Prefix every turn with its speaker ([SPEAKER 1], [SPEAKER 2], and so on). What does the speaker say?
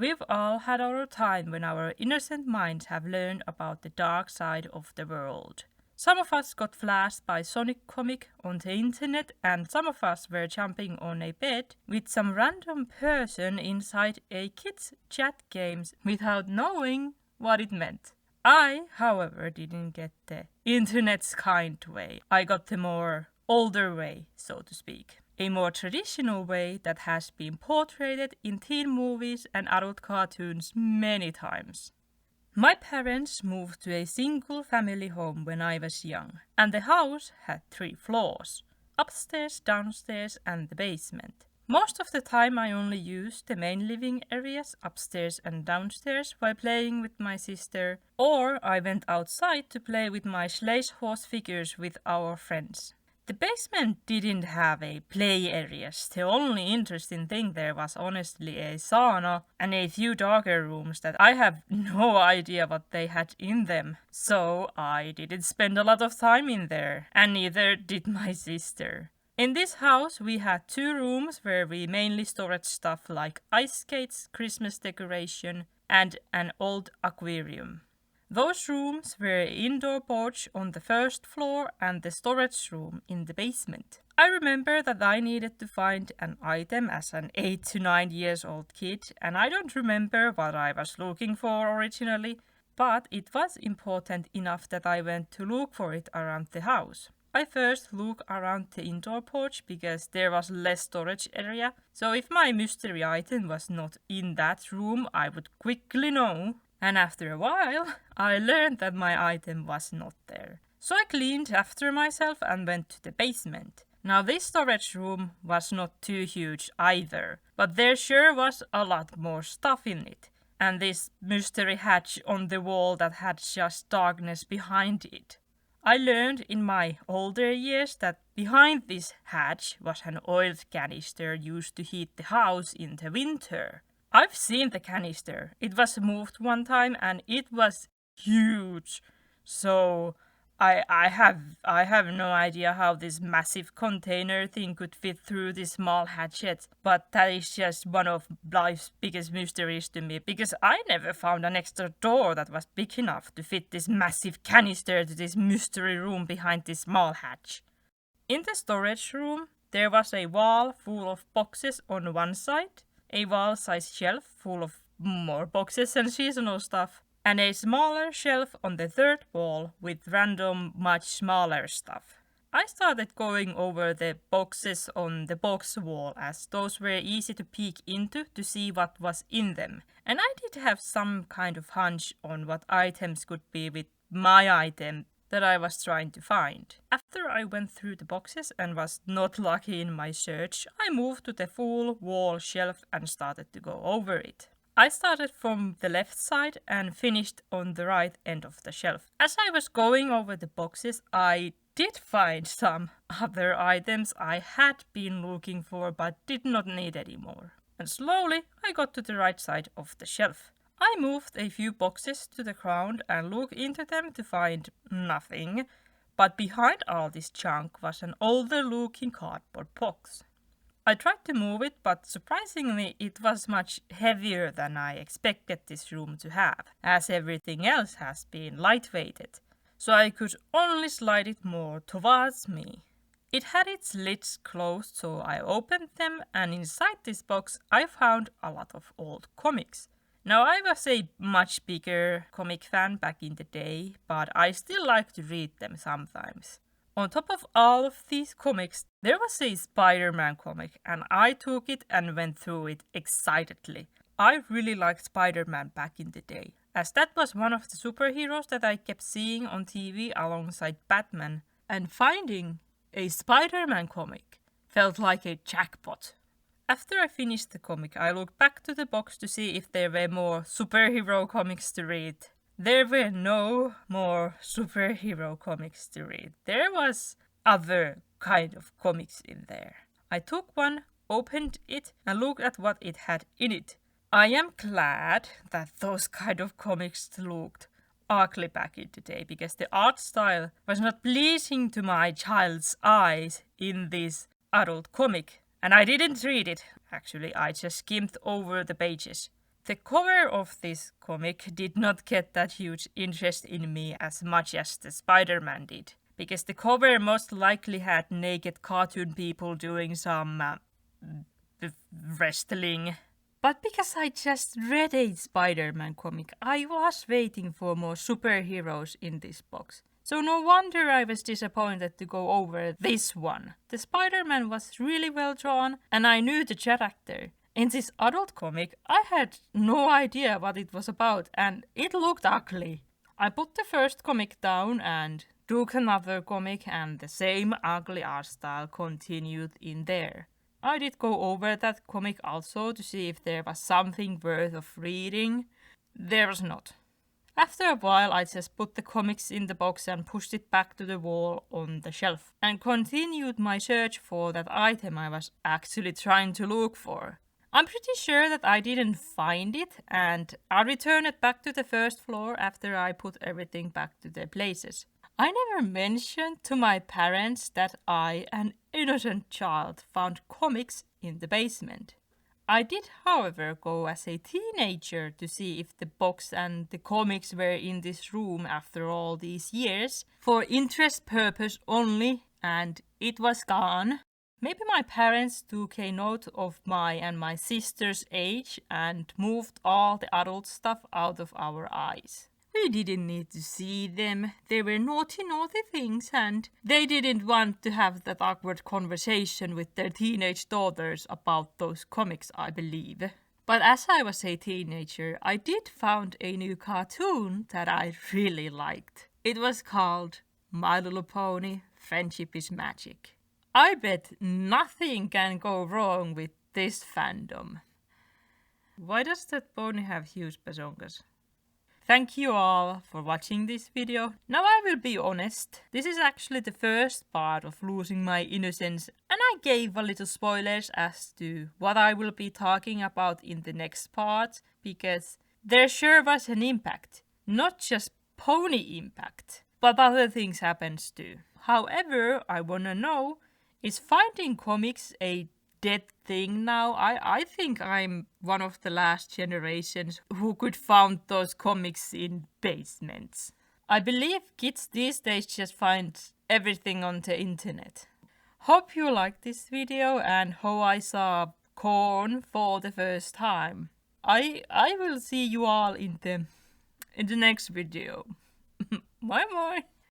[SPEAKER 1] We've all had our time when our innocent minds have learned about the dark side of the world. Some of us got flashed by Sonic comic on the internet, and some of us were jumping on a bed with some random person inside a kid's chat games without knowing what it meant. I, however, didn't get the internet's kind way. I got the more older way, so to speak. A more traditional way that has been portrayed in teen movies and adult cartoons many times. My parents moved to a single family home when I was young, and the house had 3 floors: upstairs, downstairs, and the basement. Most of the time I only used the main living areas upstairs and downstairs while playing with my sister, or I went outside to play with my Sleigh's horse figures with our friends. The basement didn't have a play areas. The only interesting thing there was honestly a sauna and a few darker rooms that I have no idea what they had in them. So I didn't spend a lot of time in there, and neither did my sister. In this house we had 2 rooms where we mainly stored stuff like ice skates, Christmas decoration, and an old aquarium. Those rooms were indoor porch on the first floor and the storage room in the basement. I remember that I needed to find an item as an 8 to 9 years old kid, and I don't remember what I was looking for originally, but it was important enough that I went to look for it around the house. I first looked around the indoor porch because there was less storage area, so if my mystery item was not in that room, I would quickly know. And after a while, I learned that my item was not there. So I cleaned after myself and went to the basement. Now this storage room was not too huge either, but there sure was a lot more stuff in it. And this mystery hatch on the wall that had just darkness behind it. I learned in my older years that behind this hatch was an oil canister used to heat the house in the winter. I've seen the canister. It was moved one time and it was huge. So I have no idea how this massive container thing could fit through this small hatchet, but that is just one of life's biggest mysteries to me, because I never found an extra door that was big enough to fit this massive canister to this mystery room behind this small hatch. In the storage room, there was a wall full of boxes on one side, a wall-sized shelf full of more boxes and seasonal stuff, and a smaller shelf on the third wall with random, much smaller stuff. I started going over the boxes on the box wall as those were easy to peek into to see what was in them, and I did have some kind of hunch on what items could be with my item that I was trying to find. After I went through the boxes and was not lucky in my search, I moved to the full wall shelf and started to go over it. I started from the left side and finished on the right end of the shelf. As I was going over the boxes, I did find some other items I had been looking for but did not need anymore. And slowly I got to the right side of the shelf. I moved a few boxes to the ground and looked into them to find nothing, but behind all this junk was an older looking cardboard box. I tried to move it, but surprisingly it was much heavier than I expected this room to have, as everything else has been lightweighted, so I could only slide it more towards me. It had its lids closed, so I opened them, and inside this box I found a lot of old comics. Now, I was a much bigger comic fan back in the day, but I still like to read them sometimes. On top of all of these comics, there was a Spider-Man comic, and I took it and went through it excitedly. I really liked Spider-Man back in the day, as that was one of the superheroes that I kept seeing on TV alongside Batman, and finding a Spider-Man comic felt like a jackpot. After I finished the comic, I looked back to the box to see if there were more superhero comics to read. There were no more superhero comics to read. There was other kind of comics in there. I took one, opened it, and looked at what it had in it. I am glad that those kind of comics looked ugly back in the day, because the art style was not pleasing to my child's eyes in this adult comic. And I didn't read it. Actually, I just skimmed over the pages. The cover of this comic did not get that huge interest in me as much as the Spider-Man did, because the cover most likely had naked cartoon people doing some wrestling. But because I just read a Spider-Man comic, I was waiting for more superheroes in this box. So no wonder I was disappointed to go over this one. The Spider-Man was really well drawn, and I knew the character. In this adult comic, I had no idea what it was about, and it looked ugly. I put the first comic down and took another comic, and the same ugly art style continued in there. I did go over that comic also to see if there was something worth of reading. There was not. After a while, I just put the comics in the box and pushed it back to the wall on the shelf, and continued my search for that item I was actually trying to look for. I'm pretty sure that I didn't find it, and I returned it back to the first floor after I put everything back to their places. I never mentioned to my parents that I, an innocent child, found comics in the basement. I did, however, go as a teenager to see if the box and the comics were in this room after all these years, for interest purpose only, and it was gone. Maybe my parents took a note of my and my sister's age and moved all the adult stuff out of our eyes. We didn't need to see them. They were naughty things, and they didn't want to have that awkward conversation with their teenage daughters about those comics, I believe. But as I was a teenager, I did found a new cartoon that I really liked. It was called My Little Pony, Friendship is Magic. I bet nothing can go wrong with this fandom. Why does that pony have huge bazongas? Thank you all for watching this video. Now I will be honest, this is actually the first part of losing my innocence, and I gave a little spoilers as to what I will be talking about in the next part, because there sure was an impact. Not just pony impact, but other things happens too. However, I wanna know, is finding comics a dead thing now? I think I'm one of the last generations who could find those comics in basements. I believe kids these days just find everything on the internet. Hope you liked this video and how I saw corn for the first time. I will see you all in the next video. Bye bye.